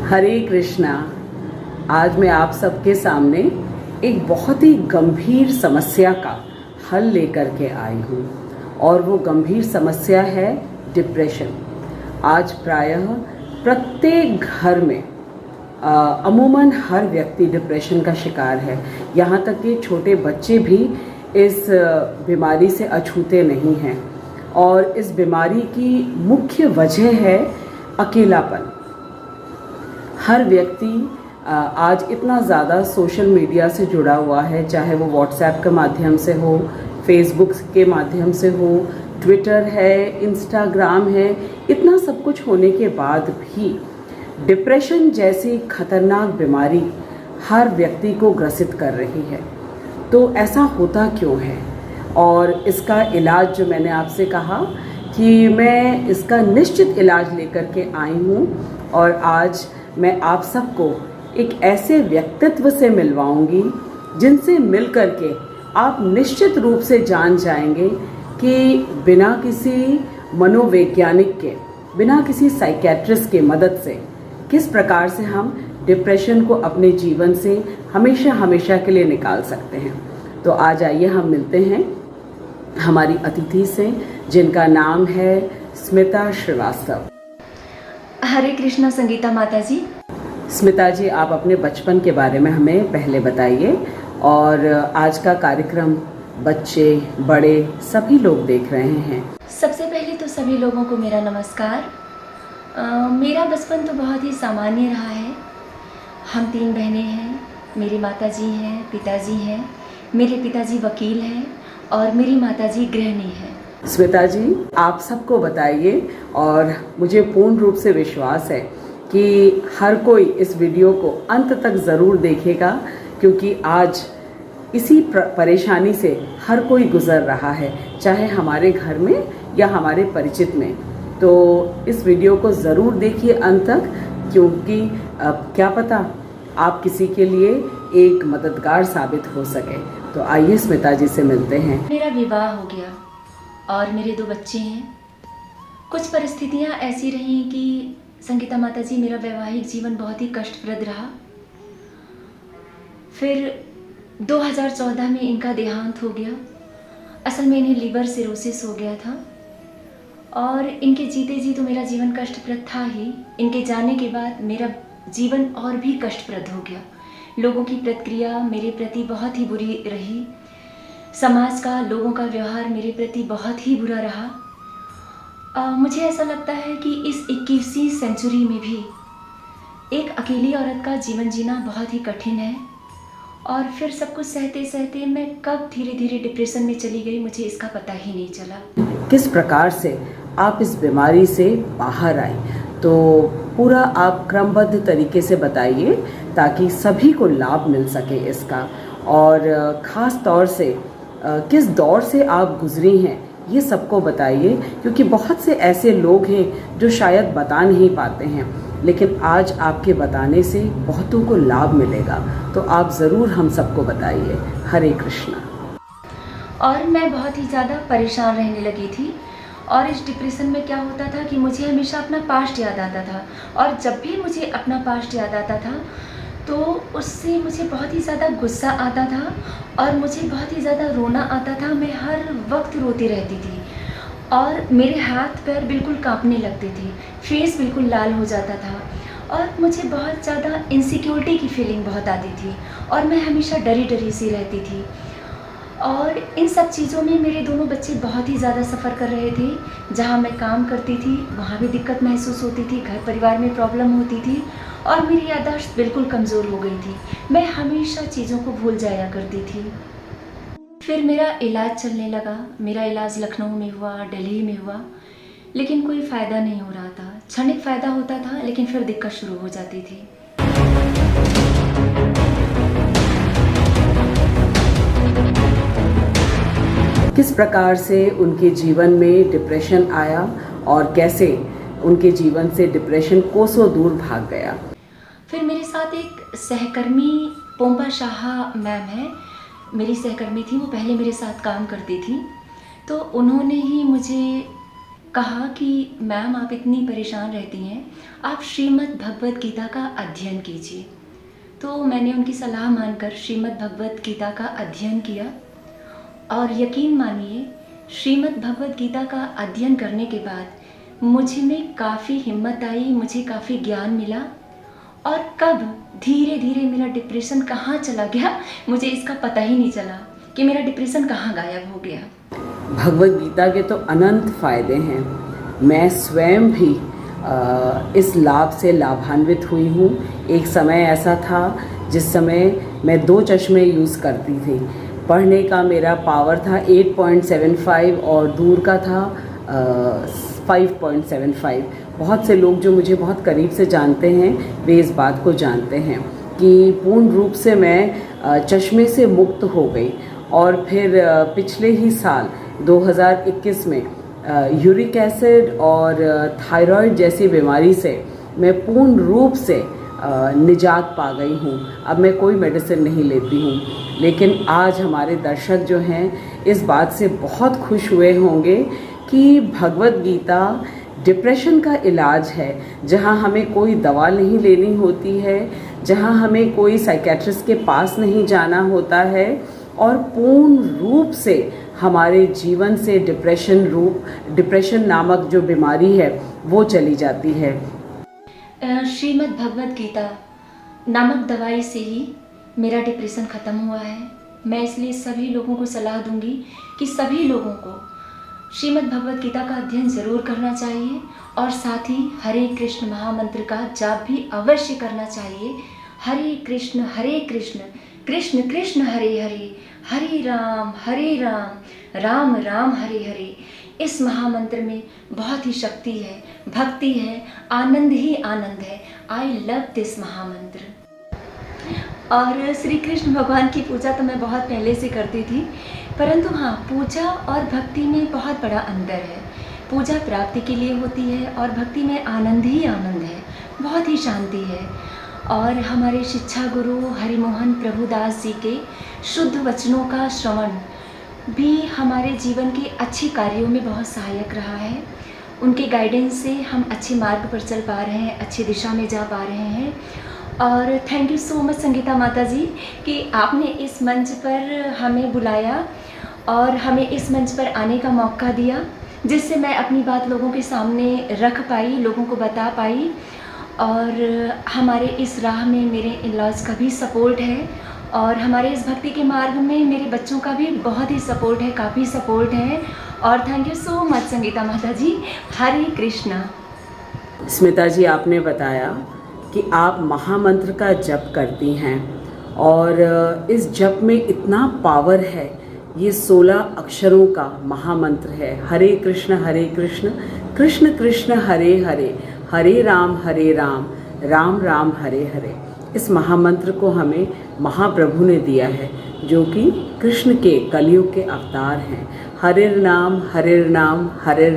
हरे कृष्णा। आज मैं आप सबके सामने एक बहुत ही गंभीर समस्या का हल लेकर के आई हूँ और वो गंभीर समस्या है डिप्रेशन। आज प्रायः प्रत्येक घर में अमूमन हर व्यक्ति डिप्रेशन का शिकार है। यहाँ तक कि छोटे बच्चे भी इस बीमारी से अछूते नहीं हैं और इस बीमारी की मुख्य वजह है अकेलापन। हर व्यक्ति आज इतना ज़्यादा सोशल मीडिया से जुड़ा हुआ है, चाहे वो व्हाट्सएप के माध्यम से हो, फेसबुक के माध्यम से हो, ट्विटर है, इंस्टाग्राम है। इतना सब कुछ होने के बाद भी डिप्रेशन जैसी खतरनाक बीमारी हर व्यक्ति को ग्रसित कर रही है। तो ऐसा होता क्यों है और इसका इलाज जो मैंने आपसे कहा कि मैं इसका निश्चित इलाज लेकर के आई हूँ और आज मैं आप सबको एक ऐसे व्यक्तित्व से मिलवाऊंगी जिनसे मिल कर के आप निश्चित रूप से जान जाएंगे कि बिना किसी मनोवैज्ञानिक के, बिना किसी साइकेट्रिस्ट के मदद से किस प्रकार से हम डिप्रेशन को अपने जीवन से हमेशा हमेशा के लिए निकाल सकते हैं। तो आज आइए हम मिलते हैं हमारी अतिथि से, जिनका नाम है स्मिता श्रीवास्तव। हरे कृष्णा संगीता माता जी। स्मिता जी, आप अपने बचपन के बारे में हमें पहले बताइए और आज का कार्यक्रम बच्चे बड़े सभी लोग देख रहे हैं। सबसे पहले तो सभी लोगों को मेरा नमस्कार। मेरा बचपन तो बहुत ही सामान्य रहा है। हम 3 बहनें हैं, मेरी माताजी हैं, पिताजी हैं। मेरे पिताजी वकील हैं और मेरी माताजी गृहिणी हैं। स्मिता जी, आप सबको बताइए और मुझे पूर्ण रूप से विश्वास है कि हर कोई इस वीडियो को अंत तक ज़रूर देखेगा, क्योंकि आज इसी परेशानी से हर कोई गुज़र रहा है, चाहे हमारे घर में या हमारे परिचित में। तो इस वीडियो को ज़रूर देखिए अंत तक, क्योंकि क्या पता आप किसी के लिए एक मददगार साबित हो सके। तो आइए स्मिता जी से मिलते हैं। मेरा विवाह हो गया और मेरे 2 बच्चे हैं। कुछ परिस्थितियां ऐसी रहीं कि संगीता माता जी मेरा वैवाहिक जीवन बहुत ही कष्टप्रद रहा। फिर 2014 में इनका देहांत हो गया। असल में इन्हें लीवर सिरोसिस हो गया था और इनके जीते जी तो मेरा जीवन कष्टप्रद था ही। इनके जाने के बाद मेरा जीवन और भी कष्टप्रद हो गया। लोगों की प्रतिक्रिया मेरे प्रति बहुत ही बुरी रही। समाज का, लोगों का व्यवहार मेरे प्रति बहुत ही बुरा रहा। मुझे ऐसा लगता है कि इस 21वीं सेंचुरी में भी एक अकेली औरत का जीवन जीना बहुत ही कठिन है और फिर सब कुछ सहते सहते मैं कब धीरे धीरे डिप्रेशन में चली गई, मुझे इसका पता ही नहीं चला। किस प्रकार से आप इस बीमारी से बाहर आई, तो पूरा आप क्रमबद्ध तरीके से बताइए ताकि सभी को लाभ मिल सके इसका, और ख़ास तौर से किस दौर से आप गुजरी हैं ये सबको बताइए, क्योंकि बहुत से ऐसे लोग हैं जो शायद बता नहीं पाते हैं, लेकिन आज आपके बताने से बहुतों को लाभ मिलेगा। तो आप ज़रूर हम सबको बताइए। हरे कृष्णा। और मैं बहुत ही ज़्यादा परेशान रहने लगी थी और इस डिप्रेशन में क्या होता था कि मुझे हमेशा अपना पास्ट याद आता था और जब भी मुझे अपना पास्ट याद आता था तो उससे मुझे बहुत ही ज़्यादा गुस्सा आता था और मुझे बहुत ही ज़्यादा रोना आता था। मैं हर वक्त रोती रहती थी और मेरे हाथ पैर बिल्कुल कांपने लगते थे, फेस बिल्कुल लाल हो जाता था और मुझे बहुत ज़्यादा इनसिक्योरिटी की फीलिंग बहुत आती थी और मैं हमेशा डरी डरी सी रहती थी। और इन सब चीज़ों में मेरे दोनों बच्चे बहुत ही ज़्यादा सफ़र कर रहे थे। जहाँ मैं काम करती थी वहाँ भी दिक्कत महसूस होती थी, घर परिवार में प्रॉब्लम होती थी और मेरी याददाश्त बिल्कुल कमज़ोर हो गई थी। मैं हमेशा चीज़ों को भूल जाया करती थी। फिर मेरा इलाज चलने लगा। मेरा इलाज लखनऊ में हुआ, दिल्ली में हुआ, लेकिन कोई फ़ायदा नहीं हो रहा था। क्षणिक फ़ायदा होता था लेकिन फिर दिक्कत शुरू हो जाती थी। किस प्रकार से उनके जीवन में डिप्रेशन आया और कैसे उनके जीवन से डिप्रेशन कोसों दूर भाग गया। फिर मेरे साथ एक सहकर्मी पोम्पा शाह मैम है, मेरी सहकर्मी थी। वो पहले मेरे साथ काम करती थी, तो उन्होंने ही मुझे कहा कि मैम आप इतनी परेशान रहती हैं, आप श्रीमद् भगवत गीता का अध्ययन कीजिए। तो मैंने उनकी सलाह मानकर श्रीमद् भगवत गीता का अध्ययन किया और यकीन मानिए श्रीमद् भगवत गीता का अध्ययन करने के बाद मुझ में काफ़ी हिम्मत आई, मुझे काफ़ी ज्ञान मिला और कब धीरे धीरे मेरा डिप्रेशन कहाँ चला गया मुझे इसका पता ही नहीं चला कि मेरा डिप्रेशन कहाँ गायब हो गया। भगवत गीता के तो अनंत फायदे हैं। मैं स्वयं भी इस लाभ से लाभान्वित हुई हूँ। एक समय ऐसा था जिस समय मैं 2 चश्मे यूज़ करती थी। पढ़ने का मेरा पावर था 8.75 और दूर का था 5.75। बहुत से लोग जो मुझे बहुत करीब से जानते हैं वे इस बात को जानते हैं कि पूर्ण रूप से मैं चश्मे से मुक्त हो गई। और फिर पिछले ही साल 2021 में यूरिक एसिड और थायराइड जैसी बीमारी से मैं पूर्ण रूप से निजात पा गई हूँ। अब मैं कोई मेडिसिन नहीं लेती हूँ। लेकिन आज हमारे दर्शक जो हैं इस बात से बहुत खुश हुए होंगे कि भगवत गीता डिप्रेशन का इलाज है, जहाँ हमें कोई दवा नहीं लेनी होती है, जहाँ हमें कोई साइकेट्रिस्ट के पास नहीं जाना होता है और पूर्ण रूप से हमारे जीवन से डिप्रेशन नामक जो बीमारी है वो चली जाती है। श्रीमद् भगवत गीता नामक दवाई से ही मेरा डिप्रेशन ख़त्म हुआ है। मैं इसलिए सभी लोगों को सलाह दूंगी कि सभी लोगों को श्रीमद् भगवत गीता का अध्ययन ज़रूर करना चाहिए और साथ ही हरे कृष्ण महामंत्र का जाप भी अवश्य करना चाहिए। हरे कृष्ण कृष्ण कृष्ण हरे हरे, हरे राम राम राम हरे हरे। इस महामंत्र में बहुत ही शक्ति है, भक्ति है, आनंद ही आनंद है। आई लव दिस महामंत्र। और श्री कृष्ण भगवान की पूजा तो मैं बहुत पहले से करती थी, परंतु हाँ, पूजा और भक्ति में बहुत बड़ा अंतर है। पूजा प्राप्ति के लिए होती है और भक्ति में आनंद ही आनंद है, बहुत ही शांति है। और हमारे शिक्षा गुरु हरिमोहन प्रभुदास जी के शुद्ध वचनों का श्रवण भी हमारे जीवन के अच्छे कार्यों में बहुत सहायक रहा है। उनके गाइडेंस से हम अच्छे मार्ग पर चल पा रहे हैं, अच्छी दिशा में जा पा रहे हैं। और thank you so much Sangeeta माता जी कि आपने इस मंच पर हमें बुलाया और हमें इस मंच पर आने का मौका दिया, जिससे मैं अपनी बात लोगों के सामने रख पाई, लोगों को बता पाई। और हमारे इस राह में मेरे इन-लॉज का भी सपोर्ट है और हमारे इस भक्ति के मार्ग में मेरे बच्चों का भी बहुत ही सपोर्ट है, काफ़ी सपोर्ट है। और thank you so much Sangeeta माता जी। हरे कृष्णा। स्मिता जी, आपने बताया कि आप महामंत्र का जप करती हैं और इस जप में इतना पावर है। ये 16 अक्षरों का महामंत्र है। हरे कृष्ण कृष्ण कृष्ण हरे हरे, हरे राम राम राम हरे हरे। इस महामंत्र को हमें महाप्रभु ने दिया है, जो कि कृष्ण के कलयुग के अवतार हैं। हरिर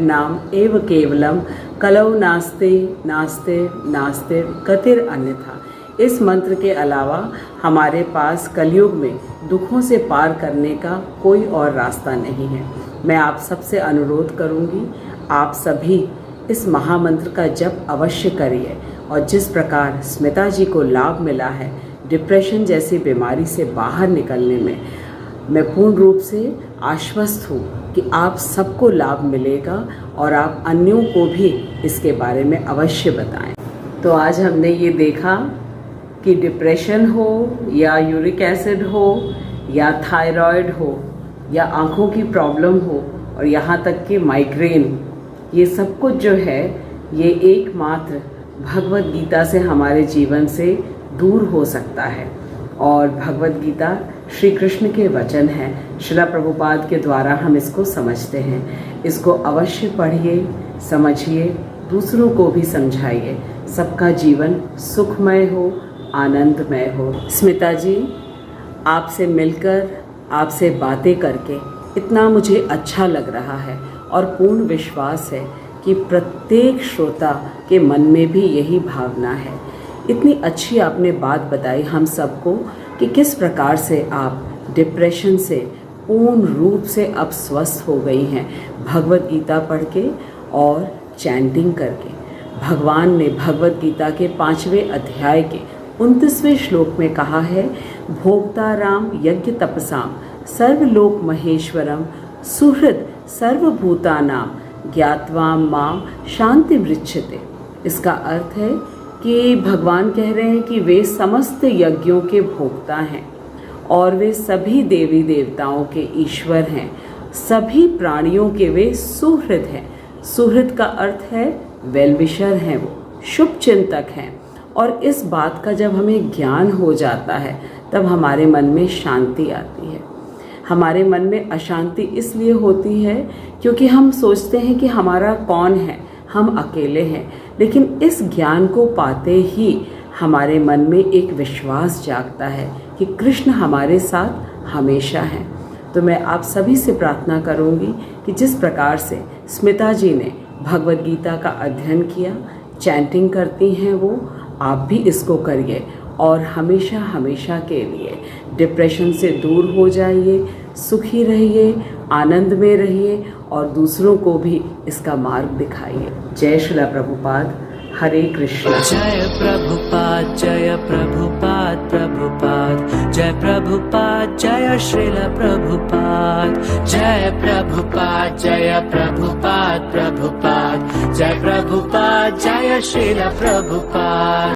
नाम एव केवलम, कलौ नास्ते नास्ते नास्ते गतिर अन्यथा। इस मंत्र के अलावा हमारे पास कलयुग में दुखों से पार करने का कोई और रास्ता नहीं है। मैं आप सबसे अनुरोध करूंगी, आप सभी इस महामंत्र का जप अवश्य करिए। और जिस प्रकार स्मिता जी को लाभ मिला है डिप्रेशन जैसी बीमारी से बाहर निकलने में, मैं पूर्ण रूप से आश्वस्त हूँ कि आप सबको लाभ मिलेगा और आप अन्यों को भी इसके बारे में अवश्य बताएं। तो आज हमने ये देखा कि डिप्रेशन हो या यूरिक एसिड हो या थायराइड हो या आँखों की प्रॉब्लम हो और यहाँ तक कि माइग्रेन, ये सब कुछ जो है ये एकमात्र भगवत गीता से हमारे जीवन से दूर हो सकता है। और भगवत गीता श्री कृष्ण के वचन हैं, श्रील प्रभुपाद के द्वारा हम इसको समझते हैं। इसको अवश्य पढ़िए, समझिए, दूसरों को भी समझाइए। सबका जीवन सुखमय हो, आनंदमय हो। स्मिता जी, आपसे मिलकर, आपसे बातें करके इतना मुझे अच्छा लग रहा है और पूर्ण विश्वास है कि प्रत्येक श्रोता के मन में भी यही भावना है। इतनी अच्छी आपने बात बताई हम सबको कि किस प्रकार से आप डिप्रेशन से पूर्ण रूप से अब स्वस्थ हो गई हैं भगवत गीता पढ़ के और चैंटिंग करके। भगवान ने भगवत गीता के 5वें अध्याय के 29वें श्लोक में कहा है, भोक्ताराम यज्ञ तपसाम सर्वलोक महेश्वरम सुहृद सर्वभूतानाम ज्ञात्वा माम शांति मृच्छते। इसका अर्थ है कि भगवान कह रहे हैं कि वे समस्त यज्ञों के भोक्ता हैं और वे सभी देवी देवताओं के ईश्वर हैं, सभी प्राणियों के वे सुहृद हैं। सुहृद का अर्थ है वेल विशर हैं, वो शुभ चिंतक हैं। और इस बात का जब हमें ज्ञान हो जाता है तब हमारे मन में शांति आती है। हमारे मन में अशांति इसलिए होती है क्योंकि हम सोचते हैं कि हमारा कौन है, हम अकेले हैं। लेकिन इस ज्ञान को पाते ही हमारे मन में एक विश्वास जागता है कि कृष्ण हमारे साथ हमेशा हैं। तो मैं आप सभी से प्रार्थना करूंगी कि जिस प्रकार से स्मिता जी ने भगवद गीता का अध्ययन किया, चैंटिंग करती हैं वो, आप भी इसको करिए और हमेशा हमेशा के लिए डिप्रेशन से दूर हो जाइए, सुखी रहिए, आनंद में रहिए और दूसरों को भी इसका मार्ग दिखाइए। जय श्रीला प्रभुपाद। हरे कृष्णा। जय प्रभुपाद जय प्रभुपाद प्रभुपाद जय प्रभुपाद जय श्रील प्रभुपाद। जय प्रभुपाद जय प्रभुपाद प्रभुपाद जय प्रभुपाद जय श्रील प्रभुपाद।